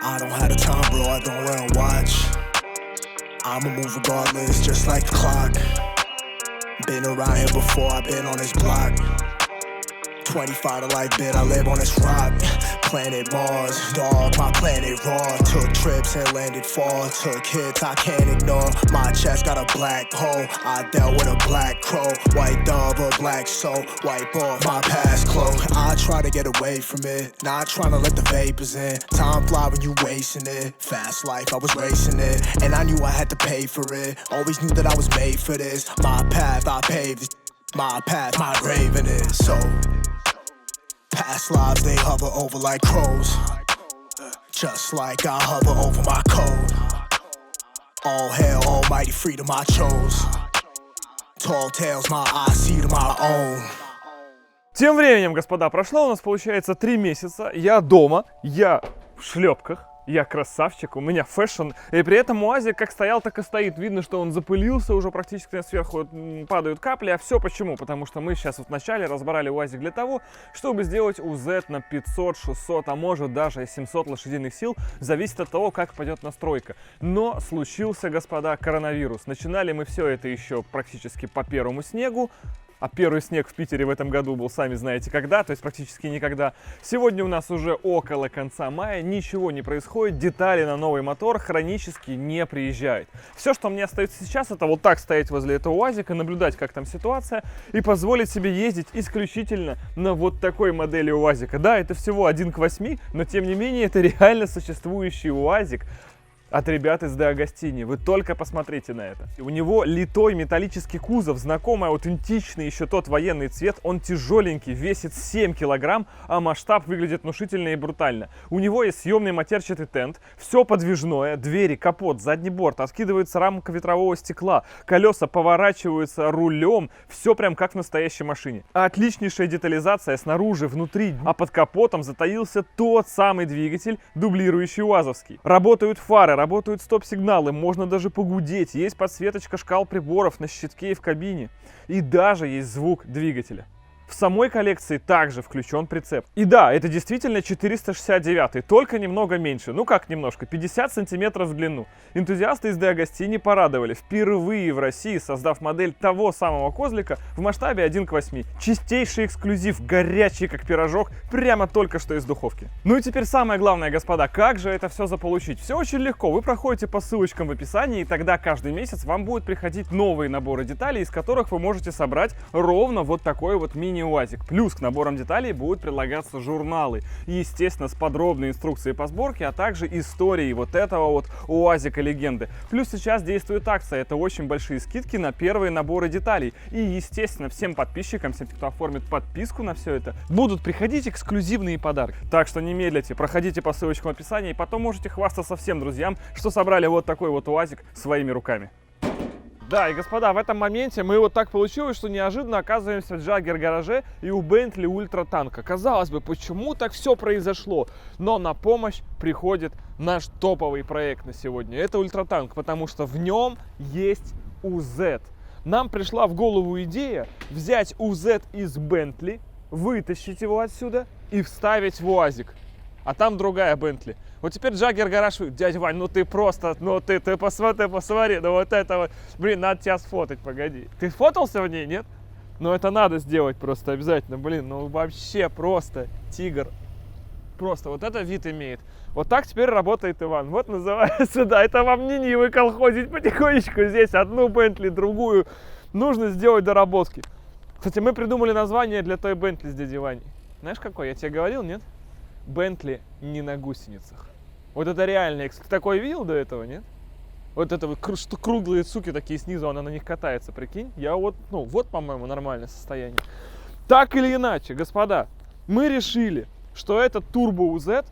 I don't have the time, bro, I don't wear a watch. I'ma move regardless, just like the clock. Been around here before, I've been on this block. 25 to life, bit, I live on this rock. Planet Mars, dog, my planet raw. Took trips and landed far. Took hits I can't ignore. My chest got a black hole. I dealt with a black crow. White dove, a black soul. Wipe off my past clothes. I try to get away from it. Not trying to let the vapors in. Time fly when you wasting it. Fast life, I was racing it. And I knew I had to pay for it. Always knew that I was made for this. My path, I paved it. My path, my grave in it. So past lives, they hover over like crows. Just like I hover over my code. All hail, almighty freedom I chose. Tall tales, my eyes see to my own. Тем временем, господа, прошло у нас, получается, 3 месяца. Я дома, я в шлепках. Я красавчик, у меня фэшн, и при этом УАЗик как стоял, так и стоит. Видно, что он запылился, уже практически сверху падают капли. А все почему? Потому что мы сейчас вот вначале разбирали УАЗик для того, чтобы сделать УЗ на 500, 600, а может даже 700 лошадиных сил. Зависит от того, как пойдет настройка. Но случился, господа, коронавирус. Начинали мы все это еще практически по первому снегу. А первый снег в Питере в этом году был, сами знаете, когда, то есть практически никогда. Сегодня у нас уже около конца мая, ничего не происходит, детали на новый мотор хронически не приезжают. Все, что мне остается сейчас, это вот так стоять возле этого УАЗика, наблюдать, как там ситуация, и позволить себе ездить исключительно на вот такой модели УАЗика. Да, это всего 1:8, но тем не менее это реально существующий УАЗик от ребят из Де Агостини. Вы только посмотрите на это. У него литой металлический кузов, знакомый, аутентичный еще тот военный цвет. Он тяжеленький, весит 7 килограмм, а масштаб выглядит внушительно и брутально. У него есть съемный матерчатый тент, все подвижное, двери, капот, задний борт, откидывается рамка ветрового стекла, колеса поворачиваются рулем, все прям как в настоящей машине. Отличнейшая детализация снаружи, внутри, а под капотом затаился тот самый двигатель, дублирующий УАЗовский. Работают фары, работают стоп-сигналы, можно даже погудеть, есть подсветочка шкал приборов на щитке и в кабине. И даже есть звук двигателя. В самой коллекции также включен прицеп. И да, это действительно 469, только немного меньше. Ну как немножко, 50 сантиметров в длину. Энтузиасты из Де Агостини порадовали. Впервые в России создав модель того самого козлика в масштабе 1:8. Чистейший эксклюзив, горячий как пирожок, прямо только что из духовки. Ну и теперь самое главное, господа, как же это все заполучить? Все очень легко. Вы проходите по ссылочкам в описании, и тогда каждый месяц вам будут приходить новые наборы деталей, из которых вы можете собрать ровно вот такой вот мини-УАЗик. Плюс к наборам деталей будут прилагаться журналы, естественно, с подробной инструкцией по сборке, а также историей вот этого вот УАЗика легенды. Плюс сейчас действует акция, это очень большие скидки на первые наборы деталей. И, естественно, всем подписчикам, всем, кто оформит подписку на все это, будут приходить эксклюзивные подарки. Так что не медлите, проходите по ссылочкам в описании, и потом можете хвастаться всем друзьям, что собрали вот такой вот УАЗик своими руками. Да, и господа, в этом моменте мы вот так получилось, что неожиданно оказываемся в Джаггер-гараже и у Бентли ультратанка. Казалось бы, почему так все произошло? Но на помощь приходит наш топовый проект на сегодня. Это ультратанк, потому что в нем есть УЗ. Нам пришла в голову идея взять УЗ из Бентли, вытащить его отсюда и вставить в УАЗик. А там другая Бентли. Вот теперь Джаггер-гараж, дядя Вань, ну ты просто, ну ты посмотри, ну вот это вот, блин, надо тебя сфотать, погоди. Ты фотался в ней, нет? Ну это надо сделать просто обязательно, блин, ну вообще просто тигр. Просто вот это вид имеет. Вот так теперь работает Иван. Вот называется, да, это вам не Нивы колхозить потихонечку здесь, одну Бентли, другую. Нужно сделать доработки. Кстати, мы придумали название для той Бентли с дядей Ваней. Знаешь какой? Я тебе говорил, нет? Бентли не на гусеницах. Вот это реально. Ты такой видел до этого, нет? Вот это вот круглые суки такие снизу, она на них катается, прикинь. Я вот, ну, вот, по-моему, нормальное состояние. Так или иначе, господа, мы решили, что этот турбо-УЗ,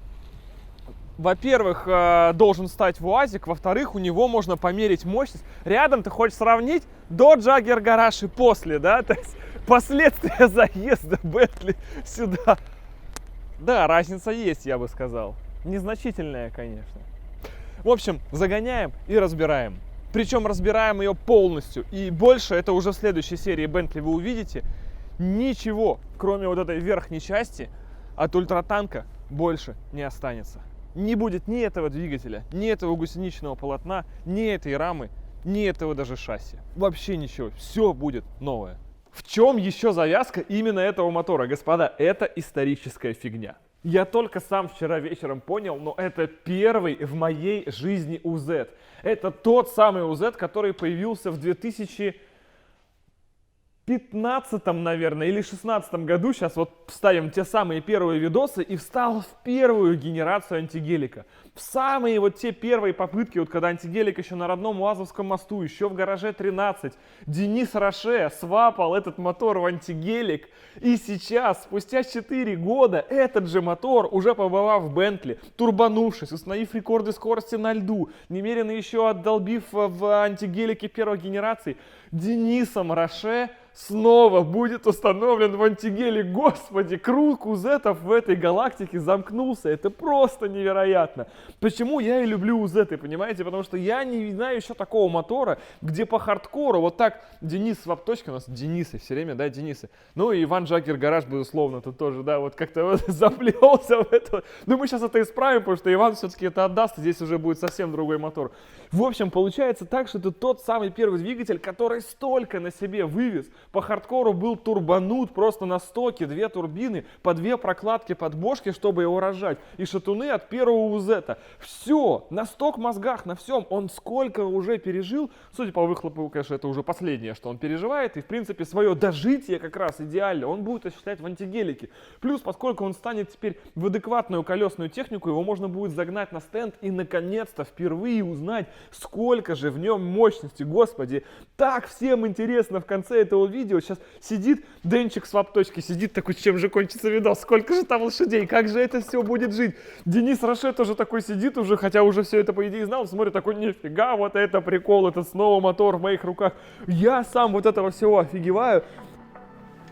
во-первых, должен стать в УАЗик, во-вторых, у него можно померить мощность. Рядом ты хочешь сравнить до Джаггер-гараж и после, да? То есть последствия заезда Бентли сюда. Да, разница есть, я бы сказал. Незначительная, конечно. В общем, загоняем и разбираем. Причем разбираем ее полностью. И больше, это уже в следующей серии Бентли вы увидите, ничего, кроме вот этой верхней части, от ультратанка больше не останется. Не будет ни этого двигателя, ни этого гусеничного полотна, ни этой рамы, ни этого даже шасси. Вообще ничего. Все будет новое. В чем еще завязка именно этого мотора? Господа, это историческая фигня. Я только сам вчера вечером понял, но это первый в моей жизни УЗ. Это тот самый УЗ, который появился в 2015, наверное, или 16 году. Сейчас вот вставим те самые первые видосы, и встал в первую генерацию антигелика. В самые вот те первые попытки, вот когда антигелик еще на родном УАЗовском мосту, еще в гараже 13, Денис Роше свапал этот мотор в антигелик. И сейчас, спустя 4 года, этот же мотор, уже побывав в Бентли, турбанувшись, установив рекорды скорости на льду, немерено еще отдолбив в антигелике первой генерации, Денисом Роше снова будет установлен в антигелик. Господи, круг УЗ-ов в этой галактике замкнулся. Это просто невероятно. Почему я и люблю УЗ-ы, понимаете? Потому что я не знаю еще такого мотора, где по хардкору вот так Денис в апточке, у нас Денисы все время, да, Денисы. Ну и Иван Джаггер Гараж, безусловно, тут тоже, да, вот как-то вот заплелся в это. Ну мы сейчас это исправим, потому что Иван все-таки это отдаст, и здесь уже будет совсем другой мотор. В общем, получается так, что это тот самый первый двигатель, который столько на себе вывез. По хардкору был турбанут просто на стоке, 2 турбины, по 2 прокладки под бошки, чтобы его рожать, и шатуны от первого УЗ-то. Все, на сток мозгах, на всем. Он сколько уже пережил, судя по выхлопу, конечно, это уже последнее, что он переживает, и в принципе свое дожитие как раз идеально он будет осуществлять в антигелике. Плюс, поскольку он станет теперь в адекватную колесную технику, его можно будет загнать на стенд и наконец-то впервые узнать, сколько же в нем мощности. Господи, так всем интересно в конце этого видео. Сейчас сидит Денчик с вапточки, сидит такой, чем же кончится видос, сколько же там лошадей, как же это все будет жить. Денис Роше тоже такой сидит уже, хотя уже все это по идее знал, смотрит такой, нифига, вот это прикол, это снова мотор в моих руках. Я сам вот этого всего офигеваю.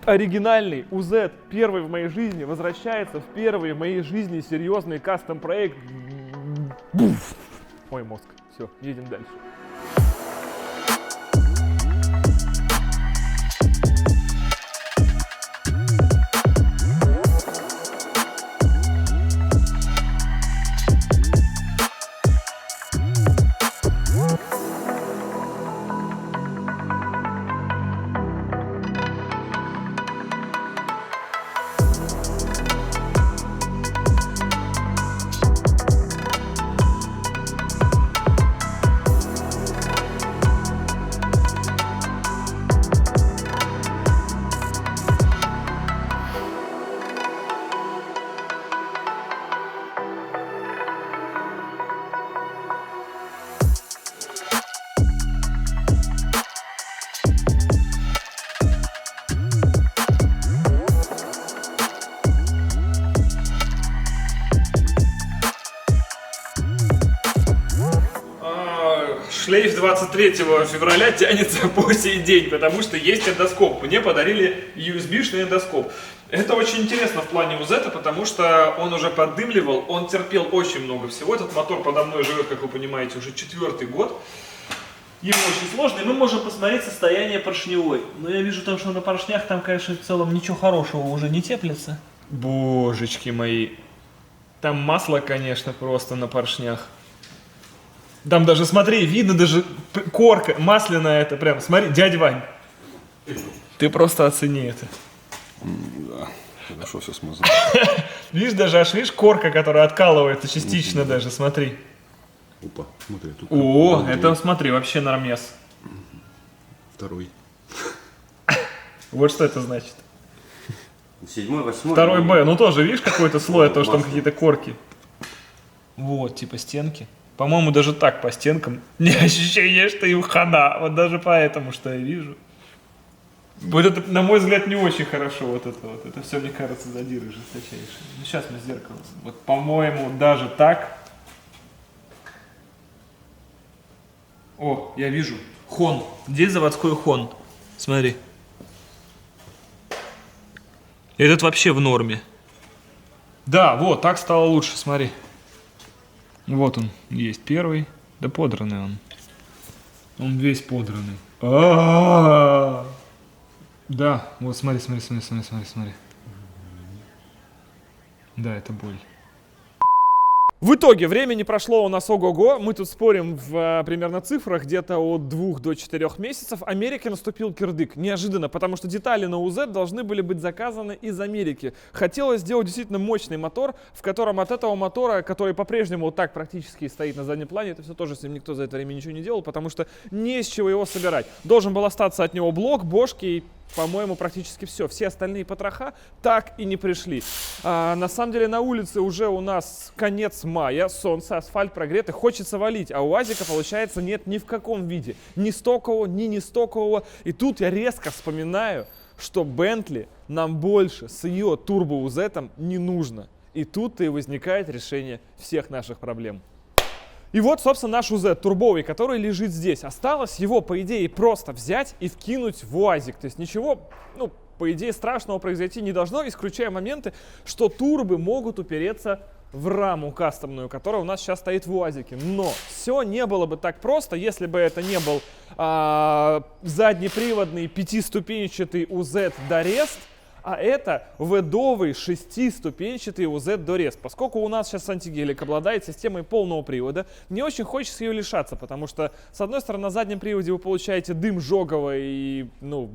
Оригинальный УЗ, первый в моей жизни, возвращается в первый в моей жизни серьезный кастом-проект. Мой мозг. Все, едем дальше. Шлейф 23 февраля тянется по сей день, потому что есть эндоскоп. Мне подарили USB-шный эндоскоп. Это очень интересно в плане УЗ, потому что он уже поддымливал, он терпел очень много всего. Этот мотор подо мной живет, как вы понимаете, уже 4-й год. Ему очень сложно, и мы можем посмотреть состояние поршневой. Но я вижу там, что на поршнях там, конечно, в целом ничего хорошего уже не теплится. Божечки мои. Там масло, конечно, просто на поршнях. Там даже, смотри, видно даже корка масляная, это прям, смотри, дядя Вань, ты просто оцени это. Да, хорошо все смазано. Видишь, даже аж, видишь, корка, которая откалывается частично даже, смотри. Опа, смотри, тут. О, это, смотри, вообще нормес. Второй. Вот что это значит. 7-й, 8-й. Второй Б, ну тоже, видишь, какой-то слой, а то, что там какие-то корки. Вот, типа стенки. По-моему, даже так по стенкам не ощущение, что им хана. Вот даже поэтому, что я вижу. Вот это, на мой взгляд, не очень хорошо. Вот это вот. Это все, мне кажется, задиры жесточайшие. Ну, сейчас мы зеркало. Вот, по-моему, даже так. О, я вижу. Хон. Здесь заводской хон. Смотри. Этот вообще в норме. Да, вот, так стало лучше, смотри. Вот он, есть первый. Да подранный он. Он весь подранный. Да, вот смотри. Да, это боль. В итоге времени прошло у нас ого-го, мы тут спорим в примерно цифрах, где-то от 2 до 4 месяцев. Америке наступил кирдык, неожиданно, потому что детали на УЗ должны были быть заказаны из Америки. Хотелось сделать действительно мощный мотор, в котором от этого мотора, который по-прежнему вот так практически стоит на заднем плане, это все тоже с ним никто за это время ничего не делал, потому что не из чего его собирать. Должен был остаться от него блок, бошки и, по-моему, практически все. Все остальные потроха так и не пришли. На самом деле на улице уже у нас конец мая, солнце, асфальт прогретый, хочется валить, а у УАЗика, получается, нет ни в каком виде. Ни стокового, ни не стокового. И тут я резко вспоминаю, что Bentley нам больше с ее турбо-УЗ не нужно. И тут-то и возникает решение всех наших проблем. И вот, собственно, наш УЗ турбовый, который лежит здесь. Осталось его, по идее, просто взять и вкинуть в УАЗик. То есть ничего, ну, по идее, страшного произойти не должно, исключая моменты, что турбы могут упереться в раму кастомную, которая у нас сейчас стоит в УАЗике. Но все не было бы так просто, если бы это не был заднеприводный 5-ступенчатый УЗ Дорест, а это ведовый 6-ступенчатый УЗ Дорест. Поскольку у нас сейчас антигелик обладает системой полного привода, не очень хочется ее лишаться, потому что, с одной стороны, на заднем приводе вы получаете дым жоговый и, ну,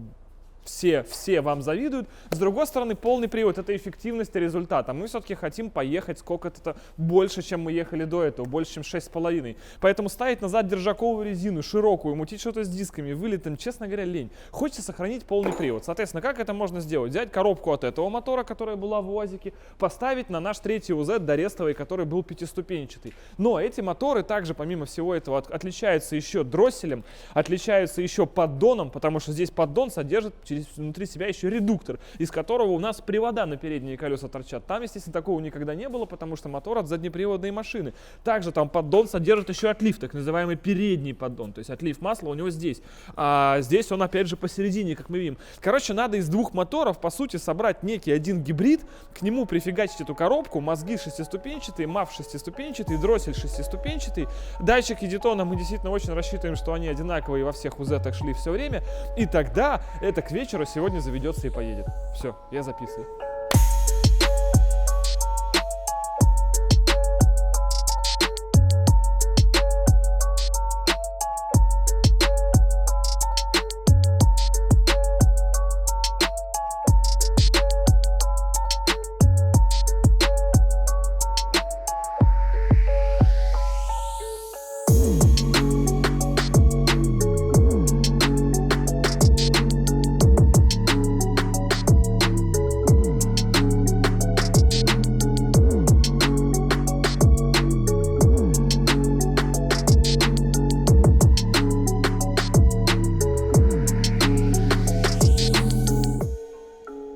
все вам завидуют. С другой стороны, полный привод — это эффективность и результат. А мы все-таки хотим поехать сколько-то больше, чем мы ехали до этого, больше, чем 6,5. Поэтому ставить назад держаковую резину, широкую, мутить что-то с дисками, вылетом, честно говоря, лень. Хочется сохранить полный привод. Соответственно, как это можно сделать? Взять коробку от этого мотора, которая была в УАЗике, поставить на наш третий УЗ Дорестовый, который был 5-ступенчатый. Но эти моторы также, помимо всего этого, отличаются еще дросселем, отличаются еще поддоном, потому что здесь поддон содержит внутри себя еще редуктор, из которого у нас привода на передние колеса торчат. Там, естественно, такого никогда не было, потому что мотор от заднеприводной машины. Также там поддон содержит еще отлив, так называемый передний поддон, то есть отлив масла у него здесь. А здесь он, опять же, посередине, как мы видим. Короче, надо из двух моторов, по сути, собрать некий один гибрид, к нему прифигачить эту коробку, мозги 6-ступенчатые, МАФ 6-ступенчатый, дроссель 6-ступенчатый. Датчики Дитона мы действительно очень рассчитываем, что они одинаковые во всех УЗ-тах шли все время, и тогда это к вечеру сегодня заведется и поедет. Все, я записываю.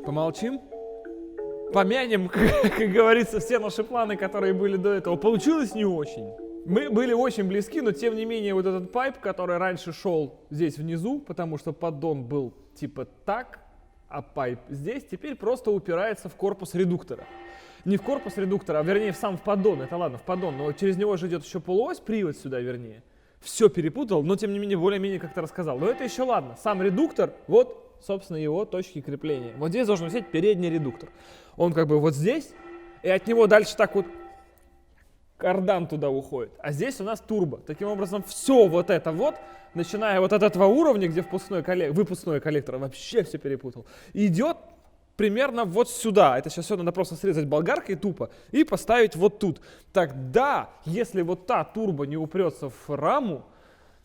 Помолчим, помянем, как говорится, все наши планы, которые были до этого. Получилось не очень. Мы были очень близки, но тем не менее вот этот пайп, который раньше шел здесь внизу, потому что поддон был типа так, а пайп здесь, теперь просто упирается в корпус редуктора. Не в корпус редуктора, а вернее в поддон, это ладно, в поддон, но через него же идет еще полуось, привод сюда вернее. Все перепутал, но тем не менее более-менее как-то рассказал. Но это еще ладно, сам редуктор, вот собственно, его точки крепления. Вот здесь должен висеть передний редуктор. Он как бы вот здесь, и от него дальше так вот кардан туда уходит. А здесь у нас турбо. Таким образом, все вот это вот, начиная вот от этого уровня, где выпускной коллектор, вообще все перепутал, идет примерно вот сюда. Это сейчас все надо просто срезать болгаркой тупо и поставить вот тут. Тогда, если вот та турбо не упрется в раму,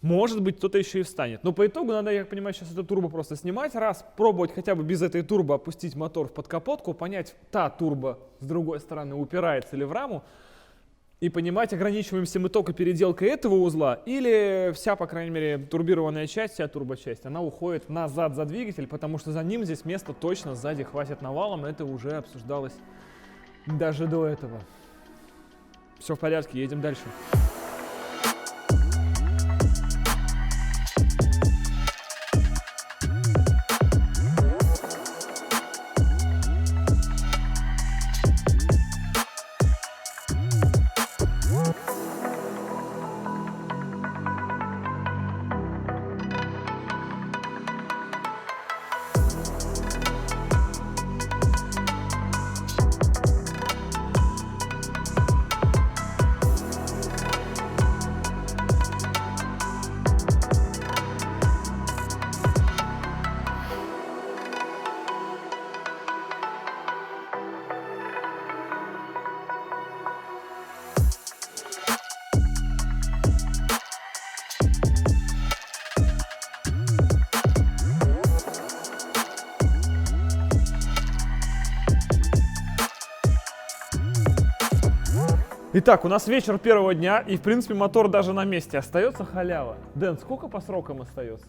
может быть, кто-то еще и встанет. Но по итогу надо, я понимаю, сейчас эту турбо просто снимать, раз, пробовать хотя бы без этой турбо опустить мотор в подкапотку, понять, та турбо с другой стороны упирается ли в раму, и понимать, ограничиваемся мы только переделкой этого узла, или вся, по крайней мере, турбированная часть, вся турбочасть, она уходит назад за двигатель, потому что за ним здесь места точно сзади хватит навалом, это уже обсуждалось даже до этого. Все в порядке, едем дальше. Итак, у нас вечер первого дня, и в принципе мотор даже на месте. Остается халява. Дэн, сколько по срокам остается?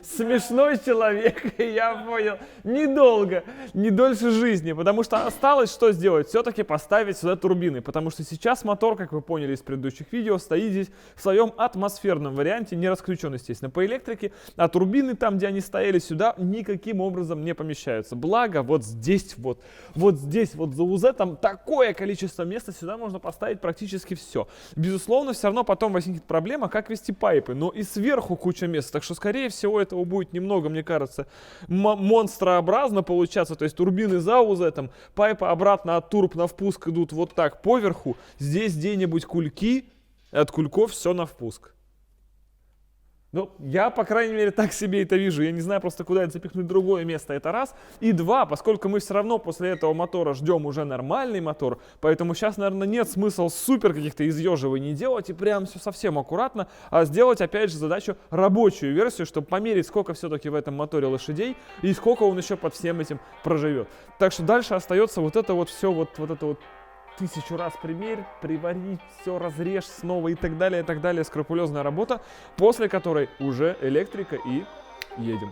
Смешной человек, я понял. Недолго, не дольше жизни, потому что осталось что сделать? Все-таки поставить сюда турбины, потому что сейчас мотор, как вы поняли из предыдущих видео, стоит здесь в своем атмосферном варианте, не расключен, естественно, по электрике, а турбины там, где они стояли, сюда никаким образом не помещаются. Благо, вот здесь за УЗ там такое количество места, сюда можно поставить практически все. Безусловно, все равно потом возникнет проблема, как вести пайпы, но и сверху куча места, так что скорее всего, этого будет немного, мне кажется, монстрообразно получаться. То есть турбины за УЗ, пайпы обратно от турб на впуск идут вот так поверху. Здесь где-нибудь кульки, от кульков все на впуск. Ну, я, по крайней мере, так себе это вижу. Я не знаю просто, куда это запихнуть другое место, это раз. И два, поскольку мы все равно после этого мотора ждем уже нормальный мотор, поэтому сейчас, наверное, нет смысла супер каких-то изъеживаний делать и прям все совсем аккуратно, а сделать, опять же, задачу рабочую версию, чтобы померить, сколько все-таки в этом моторе лошадей и сколько он еще под всем этим проживет. Так что дальше остается вот это вот все, вот это вот 1000 раз примерь, приварить, все разрежь снова и так далее, скрупулезная работа, после которой уже электрика и едем.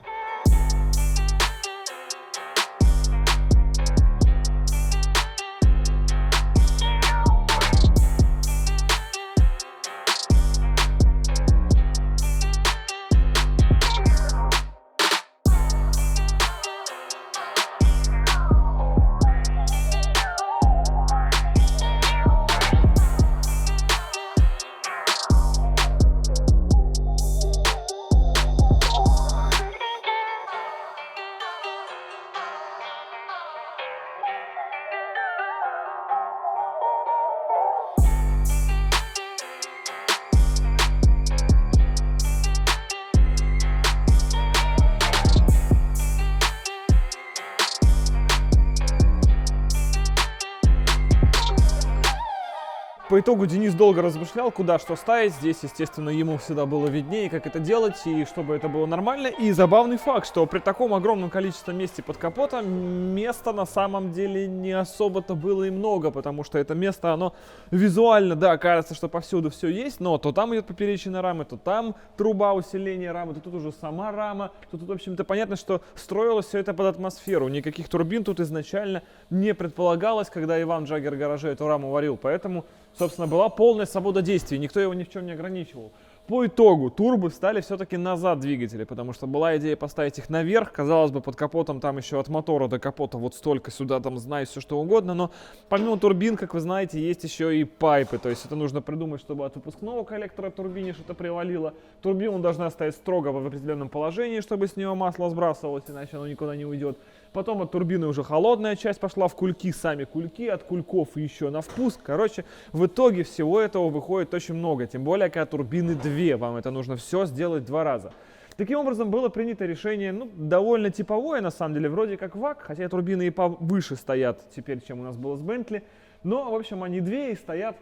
По итогу Денис долго размышлял, куда что ставить. Здесь, естественно, ему всегда было виднее, как это делать, и чтобы это было нормально. И забавный факт, что при таком огромном количестве места под капотом, места на самом деле не особо-то было и много, потому что это место, оно визуально, да, кажется, что повсюду все есть, но то там идет поперечная рама, то там труба усиления рамы, то тут уже сама рама, то тут, в общем-то, понятно, что строилось все это под атмосферу. Никаких турбин тут изначально не предполагалось, когда Иван Джаггер в гараже эту раму варил, поэтому, собственно, была полная свобода действий, никто его ни в чем не ограничивал. По итогу турбы встали все-таки назад двигатели, потому что была идея поставить их наверх, казалось бы, под капотом там еще от мотора до капота вот столько, сюда там, знаю, все что угодно, но помимо турбин, как вы знаете, есть еще и пайпы, то есть это нужно придумать, чтобы от выпускного коллектора турбине что-то привалило. Турбину должна стоять строго в определенном положении, чтобы с нее масло сбрасывалось, иначе оно никуда не уйдет. Потом от турбины уже холодная часть пошла в кульки, сами кульки, от кульков еще на впуск. Короче, в итоге всего этого выходит очень много, тем более, когда турбины две, вам это нужно все сделать 2 раза. Таким образом, было принято решение, ну, довольно типовое, на самом деле, вроде как ВАК, хотя турбины и повыше стоят теперь, чем у нас было с Бентли, но, в общем, они две и стоят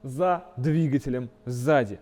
за двигателем сзади.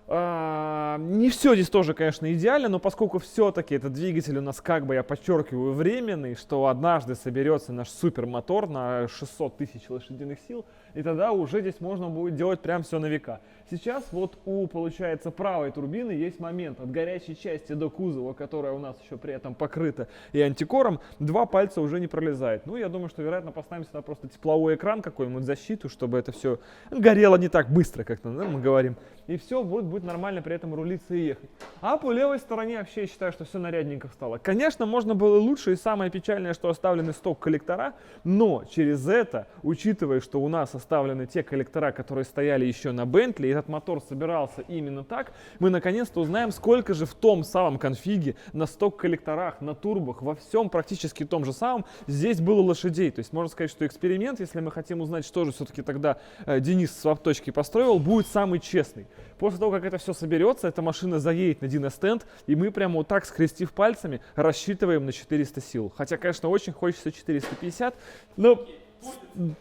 Не все здесь тоже, конечно, идеально, но поскольку все-таки этот двигатель у нас, как бы, я подчеркиваю, временный, что однажды соберется наш супермотор на 600 тысяч лошадиных сил, и тогда уже здесь можно будет делать прям все на века. Сейчас вот у, получается, правой турбины есть момент от горячей части до кузова, которая у нас еще при этом покрыта и антикором, 2 пальца уже не пролезает. Ну, я думаю, что, вероятно, поставим сюда просто тепловой экран какой-нибудь, защиту, чтобы это все горело не так быстро, как мы говорим. И все будет нормально при этом рулиться и ехать. А по левой стороне вообще я считаю, что все нарядненько стало. Конечно, можно было лучше, и самое печальное, что оставлены сток-коллектора, но через это, учитывая, что у нас оставлены те коллектора, которые стояли еще на Бентли, и этот мотор собирался именно так, мы наконец-то узнаем, сколько же в том самом конфиге, на сток-коллекторах, на турбах, во всем практически том же самом, здесь было лошадей. То есть можно сказать, что эксперимент, если мы хотим узнать, что же все-таки тогда Денис с свап-точки построил, будет самый честный. После того, как это все соберется, эта машина заедет на династенд, и мы прямо вот так, скрестив пальцами, рассчитываем на 400 сил. Хотя, конечно, очень хочется 450, но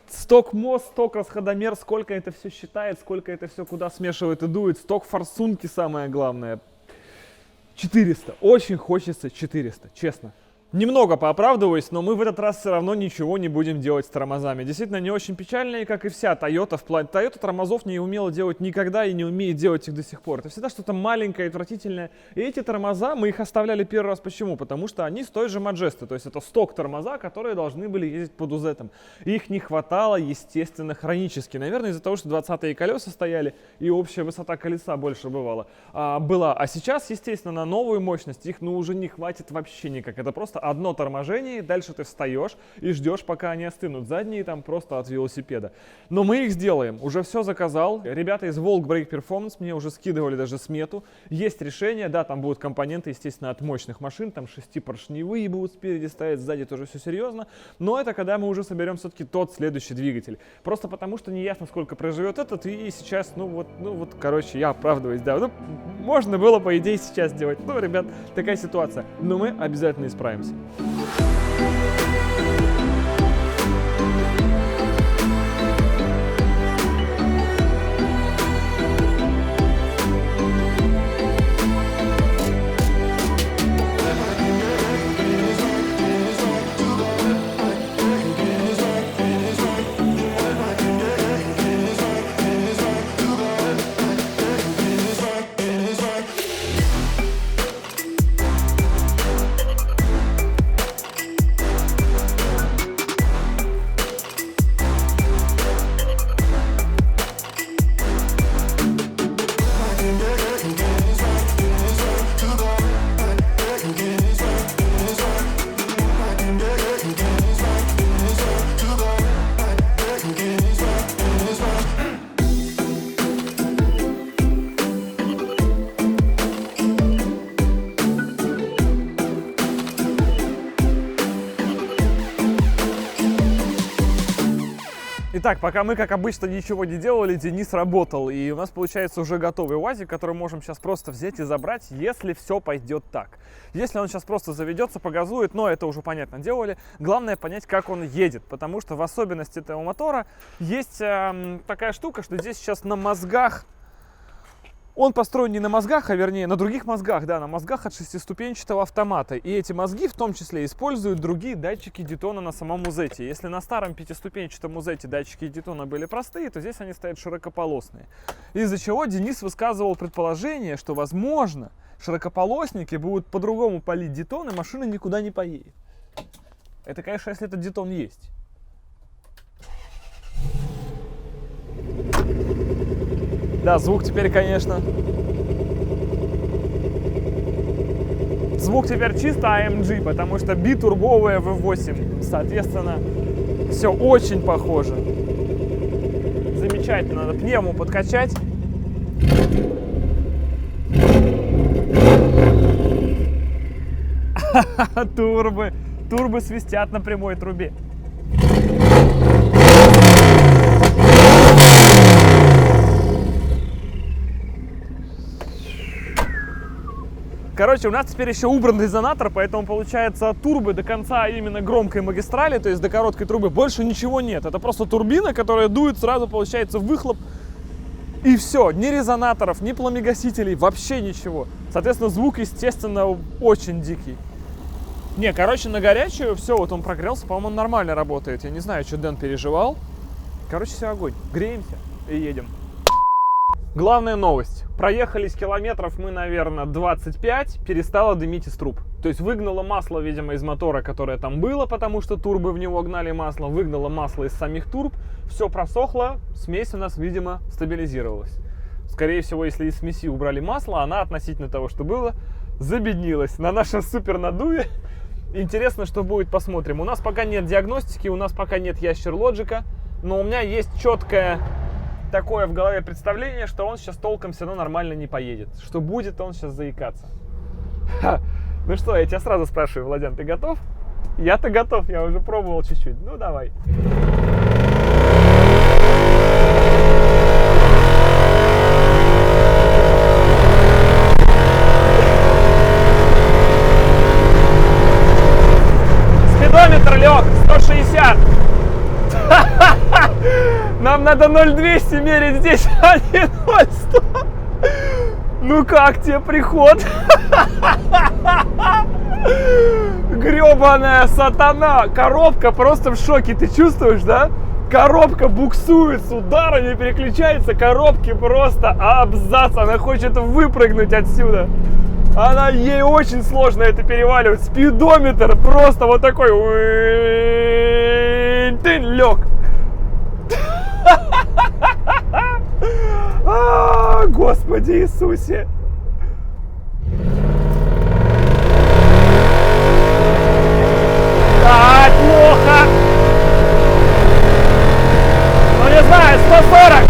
сток мост, сток расходомер, сколько это все считает, сколько это все куда смешивает и дует, сток форсунки самое главное. 400, очень хочется 400, честно. Немного пооправдываюсь, но мы в этот раз все равно ничего не будем делать с тормозами. Действительно, не очень печально, как и вся Toyota в плане. Toyota тормозов не умела делать никогда и не умеет делать их до сих пор. Это всегда что-то маленькое и отвратительное. И эти тормоза, мы их оставляли первый раз. Почему? Потому что они с той же Маджесты. То есть это сток тормоза, которые должны были ездить под УЗ-там. Их не хватало, естественно, хронически. Наверное, из-за того, что 20-е колеса стояли и общая высота колеса больше была. А сейчас, естественно, на новую мощность их уже не хватит вообще никак. Это просто одно торможение, дальше ты встаешь и ждешь, пока они остынут. Задние там просто от велосипеда. Но мы их сделаем. Уже все заказал. Ребята из Volk Brake Performance мне уже скидывали даже смету. Есть решение, да, там будут компоненты, естественно, от мощных машин. Там 6-поршневые будут спереди стоять, сзади тоже все серьезно. Но это когда мы уже соберем все-таки тот следующий двигатель. Просто потому, что не ясно, сколько проживет этот. И сейчас, короче, я оправдываюсь, да. Можно было, по идее, сейчас сделать. Ребят, такая ситуация. Но мы обязательно исправимся. Итак, пока мы, как обычно, ничего не делали, Денис работал, и у нас получается уже готовый УАЗик, который можем сейчас просто взять и забрать, если все пойдет так. Если он сейчас просто заведется, погазует, но это уже понятно делали. Главное понять, как он едет, потому что в особенности этого мотора есть такая штука, что здесь сейчас на мозгах, он построен не на мозгах, а вернее на других мозгах, да, на мозгах от шестиступенчатого автомата. И эти мозги в том числе используют другие датчики детона на самом УЗ-те. Если на старом пятиступенчатом УЗ-те датчики детона были простые, то здесь они стоят широкополосные. Из-за чего Денис высказывал предположение, что, возможно, широкополосники будут по-другому палить детон, и машина никуда не поедет. Это, конечно, если этот детон есть. Да, звук теперь, конечно. Звук теперь чисто AMG, потому что битурбовая V8. Соответственно, все очень похоже. Замечательно. Надо пневму подкачать. Турбы. Турбы свистят на прямой трубе. Короче, у нас теперь еще убран резонатор, поэтому получается от турбы до конца именно громкой магистрали, то есть до короткой трубы, больше ничего нет. Это просто турбина, которая дует, сразу получается выхлоп. И все, ни резонаторов, ни пламегасителей, вообще ничего. Соответственно, звук, естественно, очень дикий. Не, короче, на горячую все, вот он прогрелся, по-моему, он нормально работает. Я не знаю, что Дэн переживал. Короче, все, огонь. Греемся и едем. Главная новость. Проехались километров мы, наверное, 25, перестало дымить из труб. То есть выгнало масло, видимо, из мотора, которое там было, потому что турбы в него гнали масло. Выгнало масло из самих турб. Все просохло, смесь у нас, видимо, стабилизировалась. Скорее всего, если из смеси убрали масло, она относительно того, что было, забеднилась. На нашем супер надуве. Интересно, что будет, посмотрим. У нас пока нет диагностики, у нас пока нет ящер лоджика, но у меня есть четкое такое в голове представление, что он сейчас толком все равно нормально не поедет. Что будет он сейчас заикаться. Ну что, я тебя сразу спрашиваю, Владян, ты готов? Я-то готов, я уже пробовал чуть-чуть. Ну давай. Спидометр лег, 160. Нам надо 0,200 мерить здесь, а не 0,100. Ну как тебе приход? гребаная сатана! Коробка просто в шоке, ты чувствуешь, да? Коробка буксует с удара, не переключается, коробки просто абзац, она хочет выпрыгнуть отсюда. Ей очень сложно это переваливать. Спидометр просто вот такой. Ты лег. Господи Иисусе. Так, плохо. Ну не знаю, 140,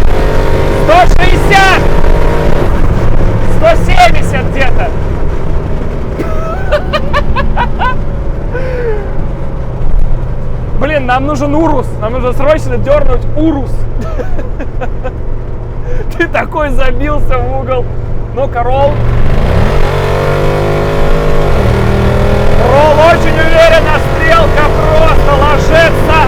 160, 170 где-то. Блин, нам нужен Урус. Нам нужно срочно дернуть Урус. Ты такой забился в угол. Ну-ка, ролл. Ролл очень уверенно. Стрелка просто ложится.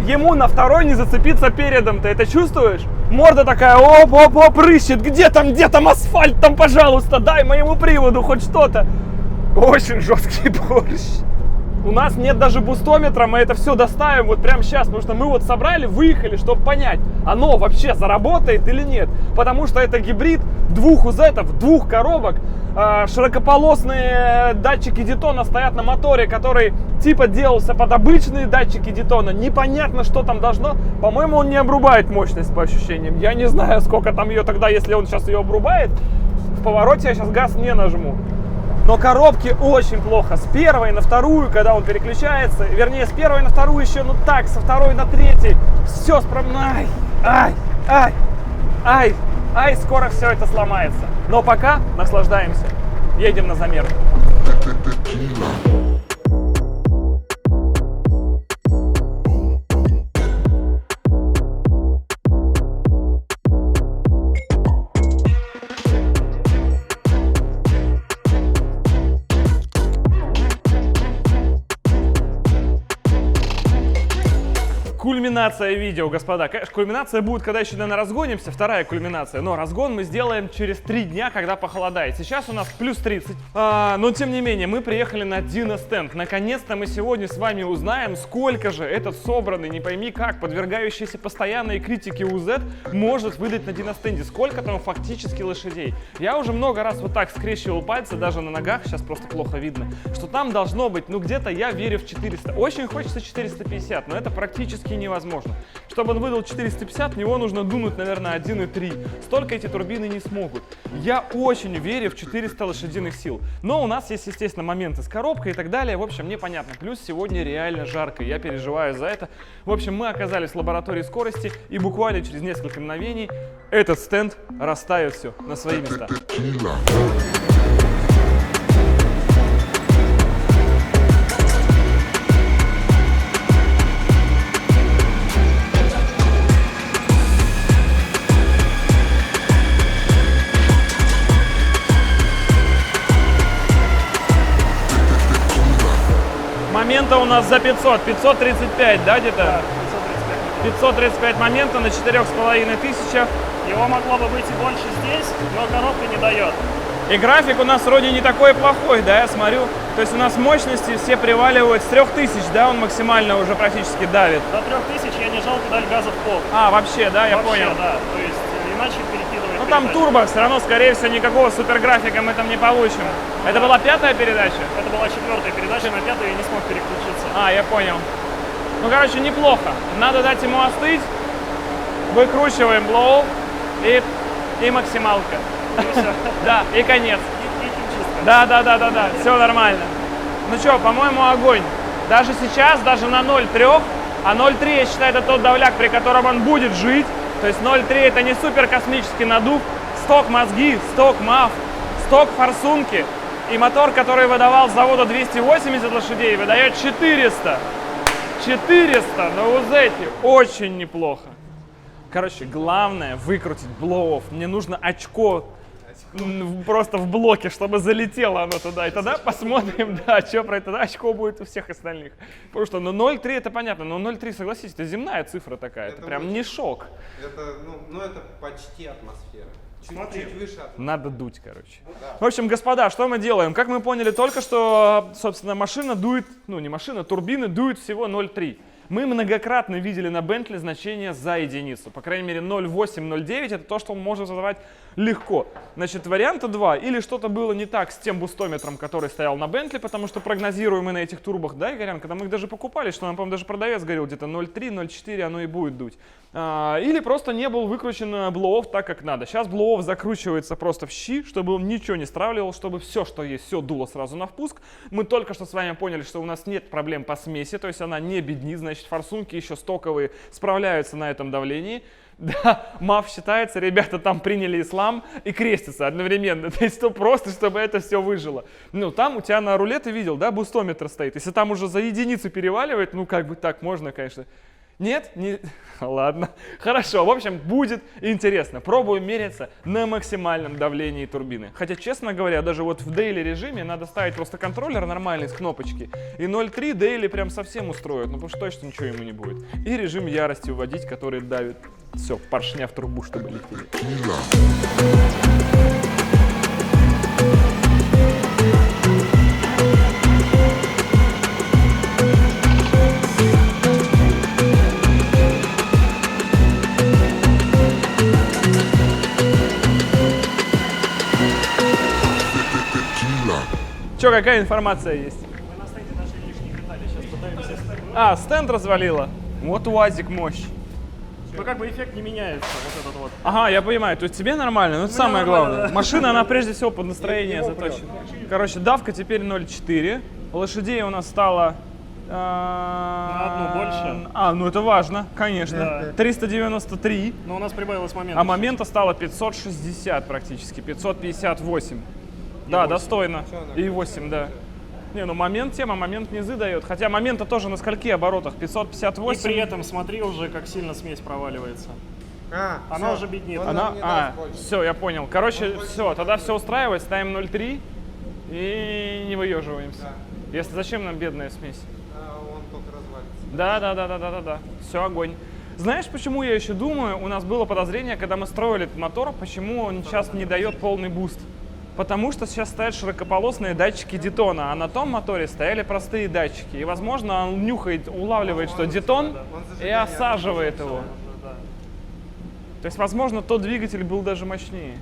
Ему на второй не зацепиться передом, ты это чувствуешь? Морда такая, оп-оп-оп, рыщет, где там асфальт, там, пожалуйста, дай моему приводу хоть что-то. Очень жесткий борщ. У нас нет даже бустометра, мы это все доставим вот прямо сейчас, потому что мы вот собрали, выехали, чтобы понять, оно вообще заработает или нет. Потому что это гибрид двух УЗ-ов, двух коробок. Широкополосные датчики Детона стоят на моторе, который типа делался под обычные датчики Детона. Непонятно, что там должно. По-моему, он не обрубает мощность по ощущениям. Я не знаю, сколько там ее тогда, если он сейчас ее обрубает. В повороте я сейчас газ не нажму. Но коробки очень плохо. С первой на вторую, когда он переключается, вернее, с первой на вторую еще, ну так, со второй на третий, все справно. Ай, скоро все это сломается. Но пока наслаждаемся. Едем на замер. Кульминация видео, господа. Конечно, кульминация будет, когда еще, наверное, разгонимся. Вторая кульминация. Но разгон мы сделаем через 3 дня, когда похолодает. Сейчас у нас плюс 30. Но, тем не менее, мы приехали на Диностенд. Наконец-то мы сегодня с вами узнаем, сколько же этот собранный, не пойми как, подвергающийся постоянной критике УЗ может выдать на Диностенде. Сколько там фактически лошадей. Я уже много раз вот так скрещивал пальцы, даже на ногах, сейчас просто плохо видно, что там должно быть, ну, где-то я верю в 400. Очень хочется 450, но это практически невозможно. Чтобы он выдал 450, в него нужно дунуть, наверное, 1,3. Столько эти турбины не смогут. Я очень верю в 400 лошадиных сил. Но у нас есть, естественно, моменты с коробкой и так далее. В общем, непонятно. Плюс сегодня реально жарко. Я переживаю за это. В общем, мы оказались в лаборатории скорости, и буквально через несколько мгновений этот стенд расставит все на свои места. Момента у нас за 500, 535, да, где-то? Да, 535 момента на 4500. Его могло бы быть и больше здесь, но коробка не дает. И график у нас вроде не такой плохой, да, я смотрю. То есть у нас мощности все приваливают с 3000, да, он максимально уже практически давит. До 3000 я не жал педаль газа в пол. А, вообще, да, я понял. Да, то есть иначе перекидывает. Ну там турбо, все равно, скорее всего, никакого суперграфика мы там не получим. Это была 5-я передача? Это была 4-я передача, на 5-ю я не смог переключиться. А, я понял. Ну, короче, неплохо. Надо дать ему остыть. Выкручиваем blow и максималка. Да, и конец. Да, все нормально. Ну что, по-моему, огонь. Даже сейчас, даже на 0,3, а 0,3, я считаю, это тот давляк, при котором он будет жить. То есть 0,3 это не супер космический надув. Сток мозги, сток МАФ, сток форсунки. И мотор, который выдавал с завода 280 лошадей, выдает 400. 400 на УЗ-те. Очень неплохо. Короче, главное выкрутить blow-off. Мне нужно очко просто в блоке, чтобы залетело оно туда. И тогда посмотрим, да, что про это, очко будет у всех остальных. Потому что, 0,3 это понятно, но 0,3, согласитесь, это земная цифра такая, это прям не шок. Это, это почти атмосфера. Чуть выше атмосферы. Надо дуть, короче. В общем, господа, что мы делаем? Как мы поняли только что, собственно, машина дует, не машина, турбины дует всего 0,3. Мы многократно видели на Bentley значение за единицу. По крайней мере 0,8-0,9 это то, что он может задавать легко. Значит, варианта два. Или что-то было не так с тем бустометром, который стоял на Bentley, потому что прогнозируемый на этих турбах, да, Игорян, когда мы их даже покупали, что нам, по-моему, даже продавец говорил, где-то 0,3-0,4 оно и будет дуть. Или просто не был выкручен blow-off так, как надо. Сейчас blow-off закручивается просто в щи, чтобы он ничего не стравливал, чтобы все, что есть, все дуло сразу на впуск. Мы только что с вами поняли, что у нас нет проблем по смеси, то есть она не беднит, значит, форсунки еще стоковые справляются на этом давлении. Да, МАФ считается, ребята там приняли ислам и крестятся одновременно. То есть просто, чтобы это все выжило. Там у тебя на руле, ты видел, да, бустометр стоит. Если там уже за единицу переваливает, как бы так можно, конечно. Нет? Не... Ладно. Хорошо. В общем, будет интересно. Пробуем мериться на максимальном давлении турбины. Хотя, честно говоря, даже вот в дейли режиме надо ставить просто контроллер нормальный с кнопочки. И 0,3 дейли прям совсем устроит. Потому что точно ничего ему не будет. И режим ярости вводить, который давит все, поршня в трубу, чтобы летели. Че, какая информация есть? Мы на стенде нашли лишние детали, сейчас пытаемся... Стенд развалило. Вот УАЗик мощь. Как бы эффект не меняется, вот этот вот. Ага, я понимаю, то есть тебе нормально, это самое главное. Да. Машина, она прежде всего под настроение заточена. Короче, давка теперь 0,4. Лошадей у нас стало... На одну больше. Это важно, конечно. Да. 393. Но у нас прибавилось момента. А момента стало 560 практически, 558. Да, достойно. И 8, да. Момент тема, момент низы дает. Хотя момента тоже на скольки оборотах? 558. И при этом смотри уже, как сильно смесь проваливается. Она уже беднит. Все, я понял. Короче, все, тогда все устраивает, ставим 0,3 и не выеживаемся. Да. Если зачем нам бедная смесь? Он только развалится. Да. Все, огонь. Знаешь, почему я еще думаю, у нас было подозрение, когда мы строили этот мотор, почему он сейчас не дает полный буст? Потому что сейчас стоят широкополосные датчики детона, а на том моторе стояли простые датчики. И, возможно, он нюхает, улавливает, что детон, и осаживает его. То есть, возможно, тот двигатель был даже мощнее.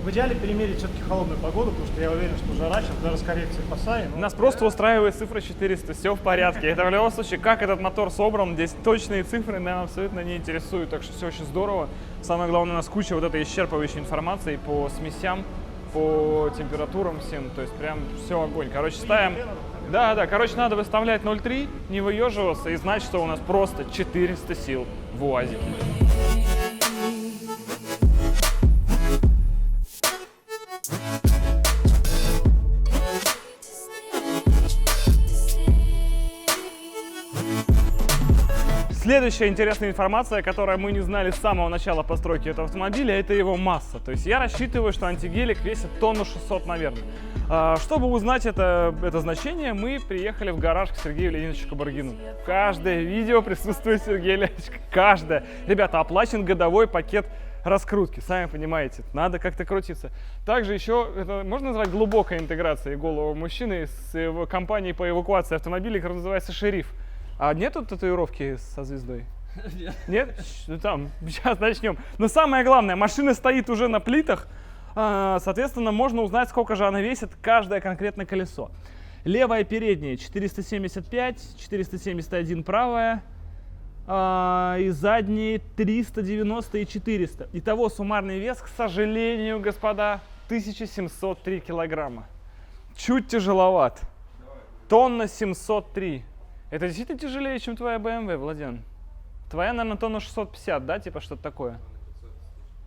В идеале перемерить все-таки холодную погоду, потому что я уверен, что жара сейчас даже с коррекцией по САИ. Нас просто устраивает цифра 400, все в порядке. Это в любом случае, как этот мотор собран, здесь точные цифры нам абсолютно не интересуют, так что все очень здорово. Самое главное, у нас куча вот этой исчерпывающей информации по смесям, по температурам всем, то есть прям все огонь. Короче, ставим... Да, короче, надо выставлять 0,3, не выеживаться и знать, что у нас просто 400 сил в УАЗике. Следующая интересная информация, которую мы не знали с самого начала постройки этого автомобиля, это его масса. То есть я рассчитываю, что антигелик весит 600 тонн, наверное. Чтобы узнать это значение, мы приехали в гараж к Сергею Леонидовичу Кабаргину. Каждое видео присутствует Сергей Леонидович. Каждое. Ребята, оплачен годовой пакет раскрутки, сами понимаете, надо как-то крутиться. Также еще, это можно назвать глубокой интеграцией головы мужчины с компанией по эвакуации автомобилей, которая называется «Шериф». А нету татуировки со звездой? Нет? Там, сейчас начнем. Но самое главное, машина стоит уже на плитах, соответственно, можно узнать, сколько же она весит, каждое конкретное колесо. Левое переднее 475, 471 правое, и задние 390 и 400. Итого суммарный вес, к сожалению, господа, 1703 килограмма. Чуть тяжеловат. 703 тонн. Это действительно тяжелее, чем твоя BMW, Владян? Твоя, наверное, 650 тонн, да? Типа что-то такое?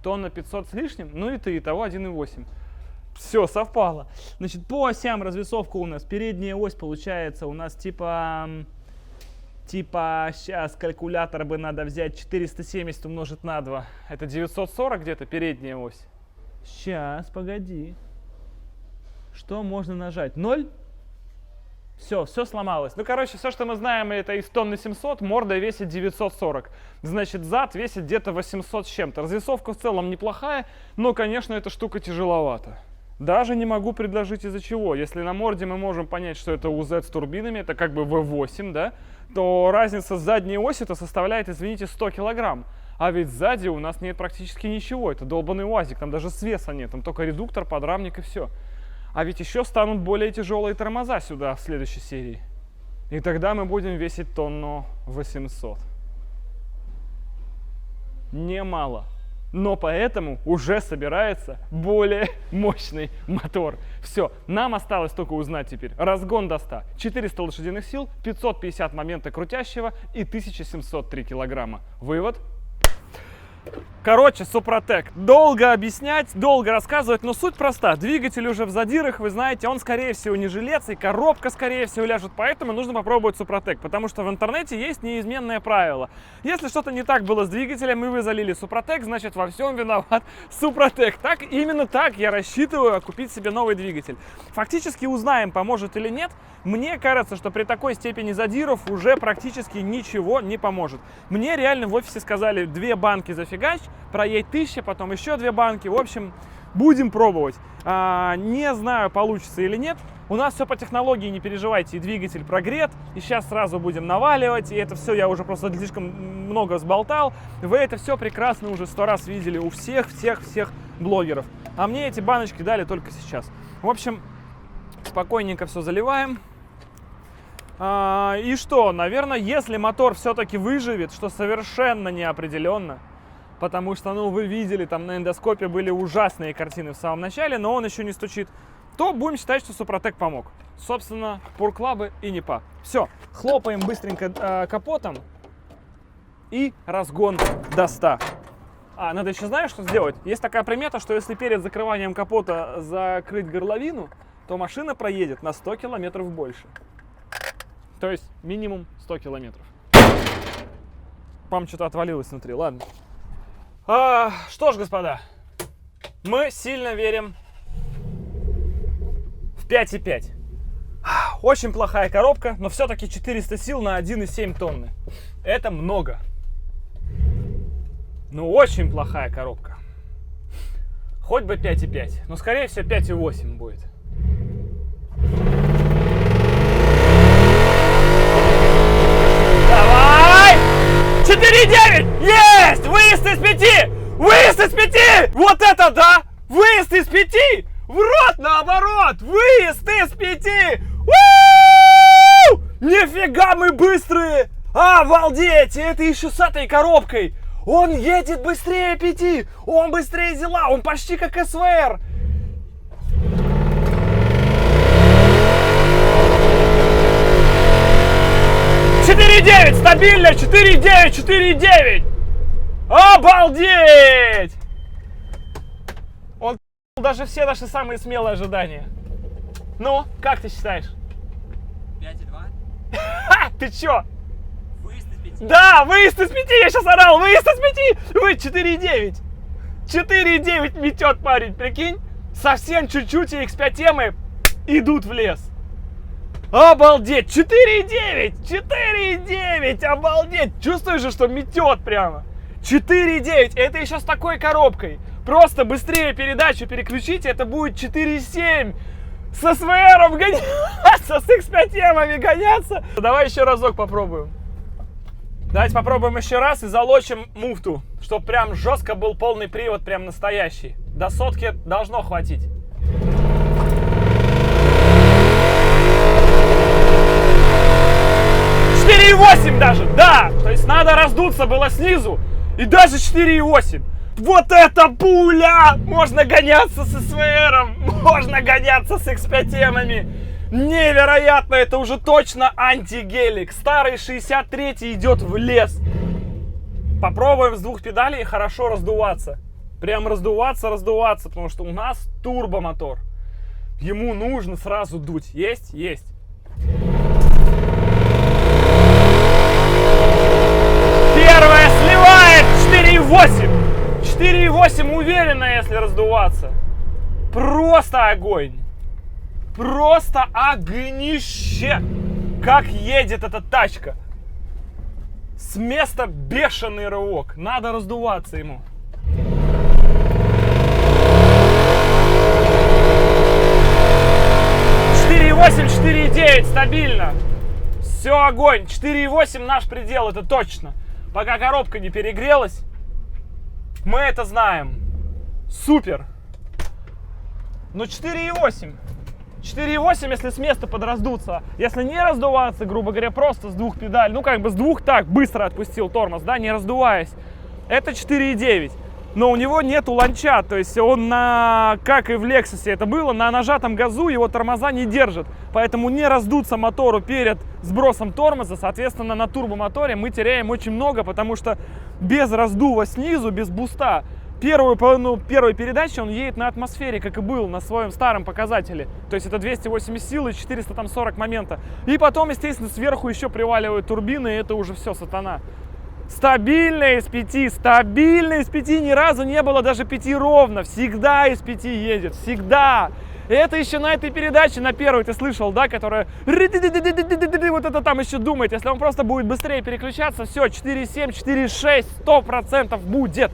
500 с лишним? Ну и ты, итого 1,8. Все, совпало. Значит, по осям развесовка у нас. Передняя ось получается у нас типа сейчас калькулятор бы надо взять, 470 умножить на 2. Это 940 где-то передняя ось. Сейчас, погоди. Что можно нажать? 0? Все сломалось. Ну, короче, все, что мы знаем, это из тонны 700, морда весит 940. Значит, зад весит где-то 800 с чем-то. Развесовка в целом неплохая, но, конечно, эта штука тяжеловата. Даже не могу предложить из-за чего. Если на морде мы можем понять, что это УЗ с турбинами, это как бы V8, да, то разница с задней осью-то составляет, извините, 100 килограмм. А ведь сзади у нас нет практически ничего. Это долбанный УАЗик, там даже свеса нет, там только редуктор, подрамник и все. А ведь еще станут более тяжелые тормоза сюда в следующей серии. И тогда мы будем весить тонну 800. Немало. Но поэтому уже собирается более мощный мотор. Все, нам осталось только узнать теперь разгон до 100. 400 лошадиных сил, 550 момента крутящего и 1703 килограмма. Вывод. Короче, Супротек. Долго объяснять, долго рассказывать, но суть проста. Двигатель уже в задирах, вы знаете, он, скорее всего, не жилец, и коробка, скорее всего, ляжет. Поэтому нужно попробовать Супротек, потому что в интернете есть неизменное правило. Если что-то не так было с двигателем, и вы залили Супротек, значит, во всем виноват Супротек. Так, именно так я рассчитываю купить себе новый двигатель. Фактически узнаем, поможет или нет. Мне кажется, что при такой степени задиров уже практически ничего не поможет. Мне реально в офисе сказали 2 банки зафигач, проедь 1000, потом еще 2 банки. В общем, будем пробовать. Не знаю, получится или нет. У нас все по технологии, не переживайте. И двигатель прогрет, и сейчас сразу будем наваливать. И это все я уже просто слишком много взболтал. Вы это все прекрасно уже 100 раз видели у всех блогеров. А мне эти баночки дали только сейчас. В общем, спокойненько все заливаем. И что, наверное, если мотор все-таки выживет, что совершенно неопределенно, потому что, ну, вы видели, там на эндоскопе были ужасные картины в самом начале, но он еще не стучит, то будем считать, что Супротек помог. Собственно, пурклабы и НИПА. Все, хлопаем быстренько капотом и разгон до 100. Надо еще, знаешь, что сделать? Есть такая примета, что если перед закрыванием капота закрыть горловину, то машина проедет на 100 километров больше. То есть минимум 100 километров. Пам, что-то отвалилось внутри, ладно. Что ж, господа, мы сильно верим в 5,5. Очень плохая коробка, но все-таки 400 сил на 1,7 тонны. Это много. Ну, очень плохая коробка. Хоть бы 5,5, но скорее всего 5,8 будет. Давай! 4,9! Есть! Выезд из 5! Выезд из 5! Вот это да! Выезд из 5! В рот наоборот! Выезд из 5! У-у-у! Нифига мы быстрые! Обалдеть! Это еще с этой коробкой! Он едет быстрее 5! Он быстрее Зила! Он почти как СВР! Стабильно! 4,9! 4,9! Обалдеть! Он даже все наши самые смелые ожидания. Ну, как ты считаешь? 5,2? Ха! Ты чё? Выезд из 5. Да, выезд из 5! Я сейчас орал! Выезд из 5! Вы 4,9! 4,9 метет парень, прикинь? Совсем чуть-чуть и X5 идут в лес. Обалдеть! 4,9! 4,9! Обалдеть! Чувствуешь же, что метет прямо? 4,9! Это еще с такой коробкой. Просто быстрее передачу переключите, это будет 4,7. Со СВРом гоняться, с X5 гоняться. Давай еще разок попробуем. Давайте попробуем еще раз и залочим муфту, чтобы прям жестко был полный привод, прям настоящий. До 100 должно хватить. И 4,8 даже, да! То есть надо раздуться было снизу. И даже 4,8. Вот это пуля! Можно гоняться с СВРом, можно гоняться с X5-эмами. Невероятно, это уже точно антигелик. Старый 63-й идет в лес. Попробуем с 2 педалей хорошо раздуваться. Прям раздуваться, потому что у нас турбомотор. Ему нужно сразу дуть. Есть? Есть. Первая сливает 4,8. 4,8 уверенно, если раздуваться. Просто огонь. Просто огнище. Как едет эта тачка. С места бешеный рывок. Надо раздуваться ему. «4,8, 4,9 стабильно. Все огонь. 4,8 наш предел, это точно. Пока коробка не перегрелась, мы это знаем. Супер. Но 4,8. 4,8, если с места подраздуться. Если не раздуваться, грубо говоря, просто с двух педалей, ну как бы с двух так быстро отпустил тормоз, да, не раздуваясь, это 4,9. Но у него нету ланча, то есть он как и в Lexus это было, на нажатом газу его тормоза не держат. Поэтому не раздуться мотору перед сбросом тормоза, соответственно, на турбомоторе мы теряем очень много, потому что без раздува снизу, без буста, первую половину первой передачи он едет на атмосфере, как и был на своем старом показателе. То есть это 280 сил и 440 момента. И потом, естественно, сверху еще приваливают турбины, и это уже все сатана. Стабильно из 5, стабильно из 5, ни разу не было даже 5 ровно. Всегда из 5 едет, всегда. Это еще на этой передаче, на первой, ты слышал, да, которая вот это там еще думает. Если он просто будет быстрее переключаться, все, 4,7, 4,6, 100% будет.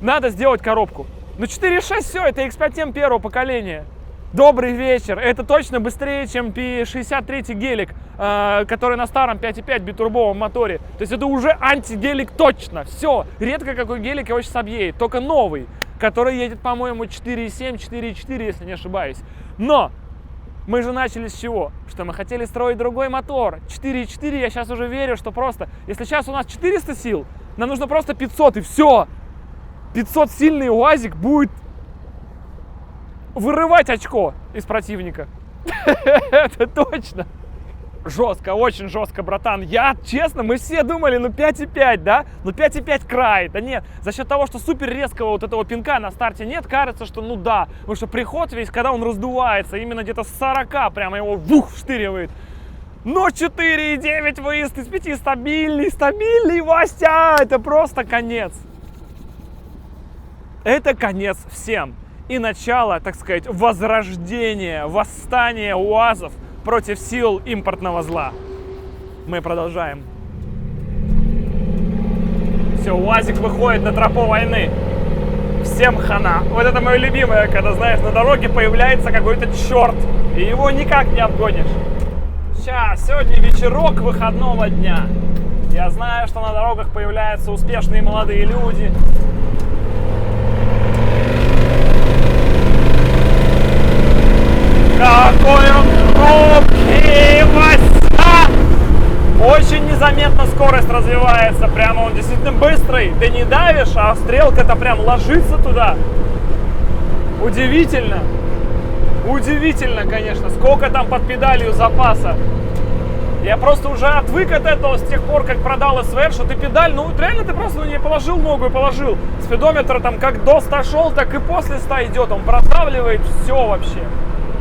Надо сделать коробку. Но 4,6 все, это X5M первого поколения. Добрый вечер. Это точно быстрее, чем P63 гелик, который на старом 5,5 битурбовом моторе. То есть это уже антигелик точно. Все. Редко какой гелик его сейчас объедет. Только новый, который едет, по-моему, 4,7, 4,4, если не ошибаюсь. Но мы же начали с чего? Что мы хотели строить другой мотор. 4,4, я сейчас уже верю, что просто... Если сейчас у нас 400 сил, нам нужно просто 500 и все. 500 сильный УАЗик будет вырывать очко из противника. Это точно. Жестко, очень жестко, братан. Я, честно, мы все думали, ну 5,5, да? Ну 5,5 край. Да нет, за счет того, что супер резкого вот этого пинка на старте нет, кажется, что ну да. Потому что приход весь, когда он раздувается, именно где-то с 40 прямо его вштыривает. Но 4,9 выезд из 5 стабильный, Вася! Это просто конец. Это конец всем. И начало, так сказать, возрождения, восстания УАЗов против сил импортного зла. Мы продолжаем. Все, УАЗик выходит на тропу войны. Всем хана. Вот это мое любимое, когда, знаешь, на дороге появляется какой-то черт, и его никак не обгонишь. Сейчас, сегодня вечерок выходного дня. Я знаю, что на дорогах появляются успешные молодые люди. Какой он крупный, Вася! Очень незаметно скорость развивается, прямо он действительно быстрый. Ты не давишь, а стрелка-то прям ложится туда. Удивительно. Удивительно, конечно, сколько там под педалью запаса. Я просто уже отвык от этого с тех пор, как продал СВР, что ты педаль, ну реально ты просто не положил ногу и положил. Спидометр там как до 100 шел, так и после 100 идет, он продавливает все вообще.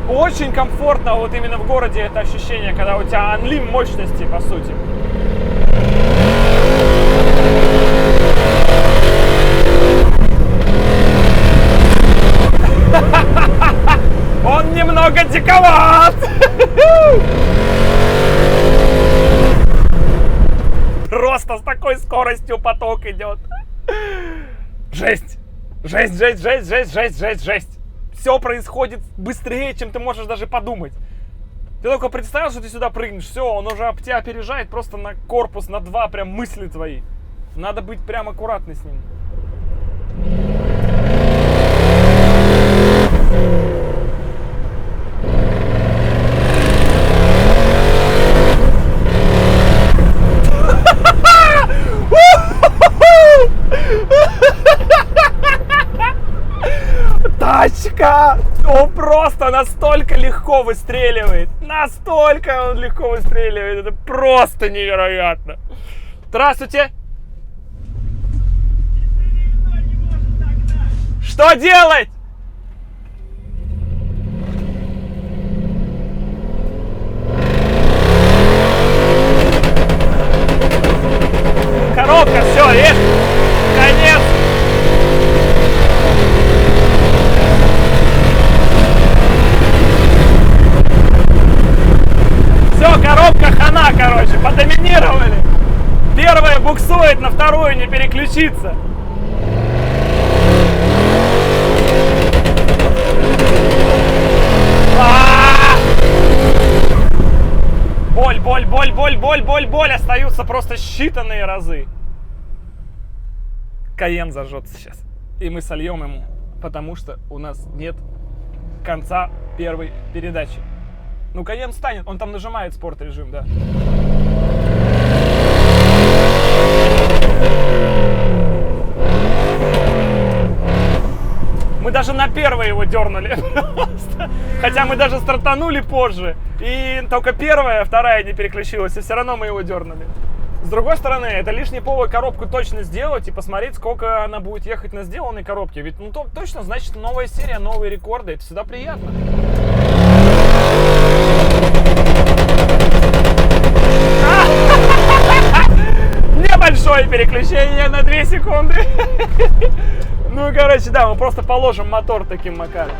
Очень комфортно вот именно в городе это ощущение, когда у тебя анлим мощности, по сути. Он немного диковат! Просто с такой скоростью поток идет. Жесть! Жесть, жесть, жесть, жесть, жесть, жесть, жесть. Все происходит быстрее, чем ты можешь даже подумать. Ты только представил, что ты сюда прыгнешь, все, он уже об тебя опережает просто на корпус, на 2 прям мысли твои. Надо быть прям аккуратный с ним. Тачка! Он просто настолько легко выстреливает. Настолько он легко выстреливает. Это просто невероятно. Здравствуйте! Что делать? Коробка, все, есть. Конец. буксует, на вторую не переключиться. Боль. Остаются просто считанные разы. Кайен зажжется сейчас. И мы сольем ему, потому что у нас нет конца первой передачи. Ну, Кайен станет, он там нажимает спорт-режим, да. Мы даже на первое его дернули. Хотя мы даже стартанули позже. И только первая, вторая не переключилась, и все равно мы его дернули. С другой стороны, это лишний повод коробку точно сделать и посмотреть, сколько она будет ехать на сделанной коробке. Ведь ну точно, значит, новая серия, новые рекорды. Это всегда приятно. Небольшое переключение на 2 секунды. Ну, короче, да, мы просто положим мотор таким макаром.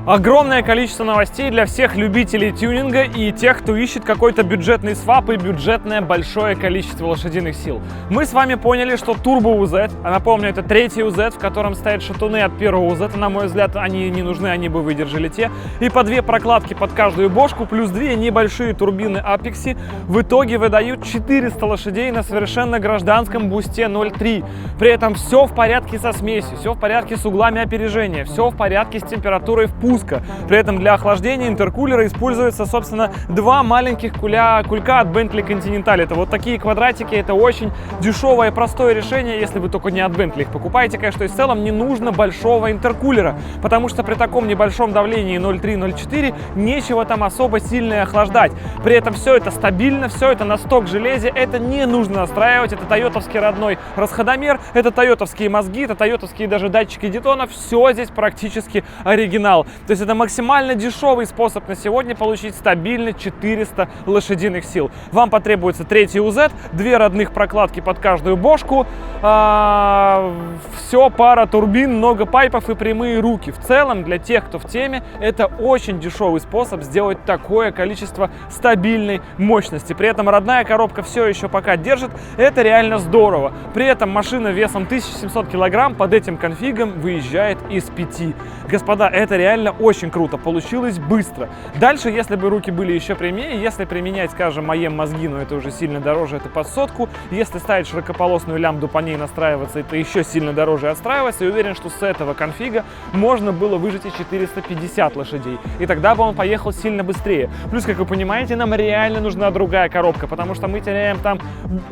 Огромное количество новостей для всех любителей тюнинга и тех, кто ищет какой-то бюджетный свап и бюджетное большое количество лошадиных сил. Мы с вами поняли, что Turbo UZ, а напомню, это 3-й UZ, в котором стоят шатуны от 1-го UZ, на мой взгляд, они не нужны, они бы выдержали те, и по 2 прокладки под каждую бошку, плюс 2 небольшие турбины Апекси, в итоге выдают 400 лошадей на совершенно гражданском бусте 0.3. При этом все в порядке со смесью, все в порядке с углами опережения, все в порядке с температурой впуска. При этом для охлаждения интеркулера используется, собственно, 2 маленьких кулька от Bentley Continental. Это вот такие квадратики, это очень дешевое и простое решение, если вы только не от Bentley их покупаете. Конечно, и в целом не нужно большого интеркулера, потому что при таком небольшом давлении 0.3-0.4 нечего там особо сильно охлаждать. При этом все это стабильно, все это на сток-железе, это не нужно настраивать, это тойотовский родной расходомер, это тойотовские мозги, это тойотовские даже датчики Детона, все здесь практически оригинал. То есть это максимально дешевый способ на сегодня получить стабильно 400 лошадиных сил. Вам потребуется 3-й UZ, 2 родных прокладки под каждую бошку, все, пара турбин, много пайпов и прямые руки. В целом, для тех, кто в теме, это очень дешевый способ сделать такое количество стабильной мощности. При этом родная коробка все еще пока держит, это реально здорово. При этом машина весом 1700 килограмм под этим конфигом выезжает из 5. Господа, это реально очень круто, получилось быстро. Дальше, если бы руки были еще прямее, если применять, скажем, АЕМ мозги, но это уже сильно дороже, это под 100, если ставить широкополосную лямбду, по ней настраиваться, это еще сильно дороже отстраиваться, и уверен, что с этого конфига можно было выжать и 450 лошадей, и тогда бы он поехал сильно быстрее. Плюс, как вы понимаете, нам реально нужна другая коробка, потому что мы теряем там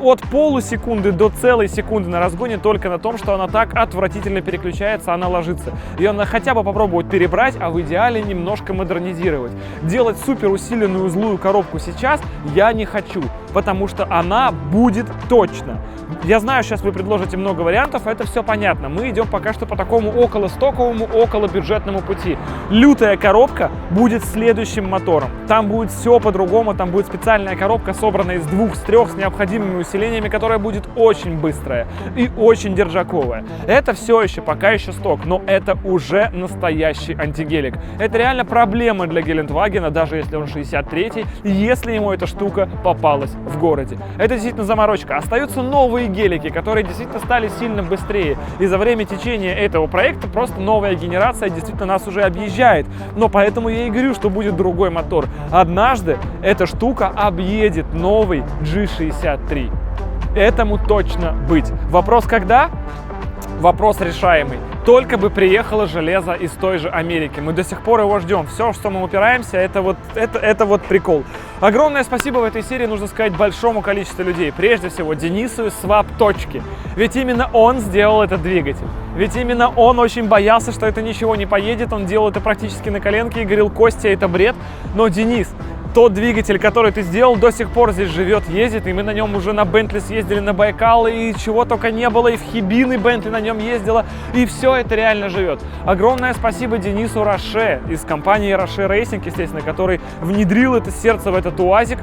от полусекунды до целой секунды на разгоне только на том, что она так отвратительно переключается, она ложится. Ее надо хотя бы попробовать перебрать, а в идеале немножко модернизировать. Делать супер усиленную злую коробку сейчас я не хочу, потому что она будет точно. Я знаю, сейчас вы предложите много вариантов, это все понятно. Мы идем пока что по такому около стоковому, около бюджетному пути. Лютая коробка будет следующим мотором. Там будет все по-другому, там будет специальная коробка, собранная из 2-3 с необходимыми усилениями, которая будет очень быстрая и очень держаковая. Это все еще пока еще сток, но это уже настоящий антигелик. Это реально проблема для Гелендвагена, даже если он 63-й, если ему эта штука попалась в городе. Это действительно заморочка. Остаются новые гелики, которые действительно стали сильно быстрее. И за время течения этого проекта просто новая генерация действительно нас уже объезжает. Но поэтому я и говорю, что будет другой мотор. Однажды эта штука объедет новый G63. Этому точно быть. Вопрос когда? вопрос решаемый. Только бы приехало железо из той же Америки. Мы до сих пор его ждем. Все, что мы упираемся, это вот прикол. Огромное спасибо в этой серии нужно сказать большому количеству людей. Прежде всего Денису из Swap.точки. Ведь именно он сделал этот двигатель. Ведь именно он очень боялся, что это ничего не поедет. Он делал это практически на коленке и говорил: Костя, это бред. Но, Денис, тот двигатель, который ты сделал, до сих пор здесь живет, ездит, и мы на нем уже на Бентли съездили, на Байкал, и чего только не было, и в Хибины Бентли на нем ездила, и все это реально живет. Огромное спасибо Денису Роше из компании Роше Рейсинг, естественно, который внедрил это сердце в этот УАЗик.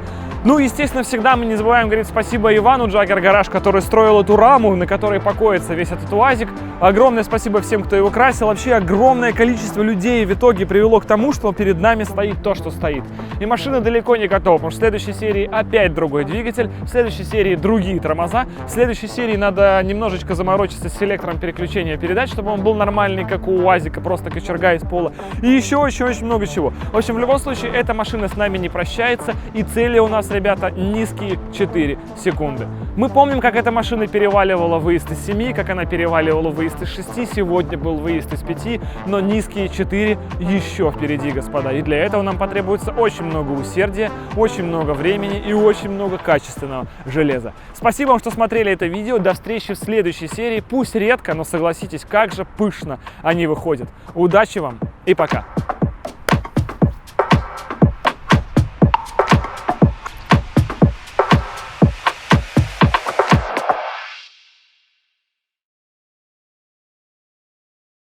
Ну, естественно, всегда мы не забываем говорить спасибо Ивану Джаггер Гараж, который строил эту раму, на которой покоится весь этот УАЗик. Огромное спасибо всем, кто его красил. Вообще огромное количество людей в итоге привело к тому, что перед нами стоит то, что стоит. И машина далеко не готова, потому что в следующей серии опять другой двигатель, в следующей серии другие тормоза, в следующей серии надо немножечко заморочиться с селектором переключения передач, чтобы он был нормальный, как у УАЗика, просто кочерга из пола. И еще очень много чего. В общем, в любом случае, эта машина с нами не прощается, и цели у нас, ребята, низкие 4 секунды. Мы помним, как эта машина переваливала выезд из 7, как она переваливала выезд из 6, сегодня был выезд из 5, но низкие 4 еще впереди, господа. И для этого нам потребуется очень много усердия, очень много времени и очень много качественного железа. Спасибо вам, что смотрели это видео. До встречи в следующей серии. Пусть редко, но согласитесь, как же пышно они выходят. Удачи вам и пока!